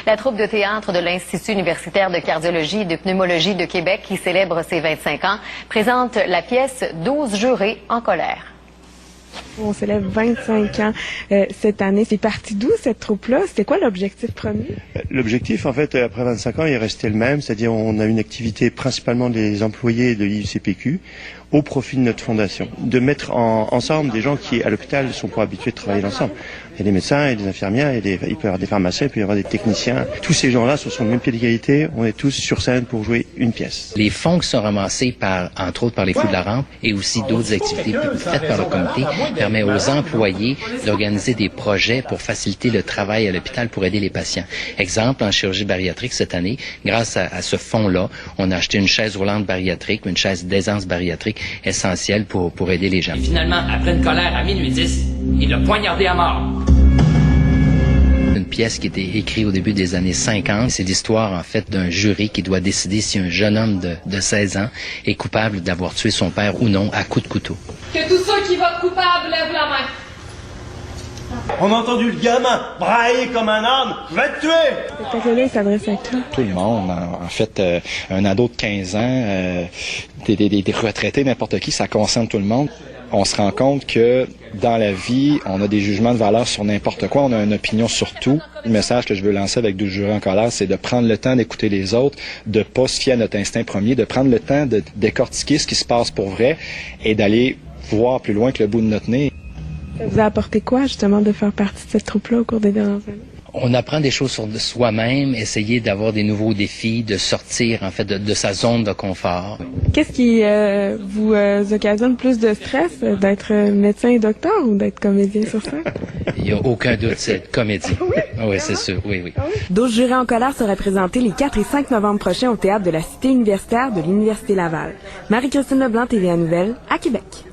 La troupe de théâtre de l'Institut universitaire de cardiologie et de pneumologie de Québec, qui célèbre ses 25 ans, présente la pièce 12 jurés en colère. On célèbre 25 ans cette année. C'est parti d'où cette troupe-là? C'était quoi l'objectif premier? L'objectif, en fait, après 25 ans, il est resté le même, c'est-à-dire on a une activité principalement des employés de l'IUCPQ au profit de notre fondation. De mettre ensemble des gens qui, à l'hôpital, ne sont pas habitués de travailler ensemble. Il y a des médecins, il y a des infirmières, il peut y avoir des pharmaciens, il peut y avoir des techniciens. Tous ces gens-là sont sur le même pied d'égalité. On est tous sur scène pour jouer une pièce. Les fonds qui sont ramassés entre autres par les Fous de la Rampe et aussi d'autres activités faites par le comité permet aux employés d'organiser des projets pour faciliter le travail à l'hôpital pour aider les patients. Exemple, en chirurgie bariatrique cette année, grâce à ce fonds-là, on a acheté une chaise roulante bariatrique, une chaise d'aisance bariatrique essentielle pour aider les gens. Et finalement, après une colère à minuit 10, il l'a poignardé à mort. Une pièce qui était écrite au début des années 50. C'est l'histoire, en fait, d'un jury qui doit décider si un jeune homme de 16 ans est coupable d'avoir tué son père ou non à coups de couteau. Que tous ceux qui votent coupable lèvent la main. On a entendu le gamin brailler comme un âne. Je vais te tuer! Ce spectacle-là, il s'adresse à qui? Tout le monde. En fait, un ado de 15 ans, des retraités, n'importe qui, ça concerne tout le monde. On se rend compte que dans la vie, on a des jugements de valeur sur n'importe quoi, on a une opinion sur tout. Le message que je veux lancer avec 12 jurés en colère, c'est de prendre le temps d'écouter les autres, de pas se fier à notre instinct premier, de prendre le temps de décortiquer ce qui se passe pour vrai et d'aller voir plus loin que le bout de notre nez. Ça vous a apporté quoi, justement, de faire partie de cette troupe-là au cours des dernières années? On apprend des choses sur soi-même, essayer d'avoir des nouveaux défis, de sortir en fait de sa zone de confort. Qu'est-ce qui vous occasionne plus de stress, d'être médecin et docteur ou d'être comédien sur scène? Il n'y a aucun doute, c'est comédie. Oui, c'est sûr, oui. 12 jurés en colère sera présenté les 4 et 5 novembre prochains au théâtre de la Cité universitaire de l'Université Laval. Marie-Christine Leblanc, TVA Nouvelle, à Québec.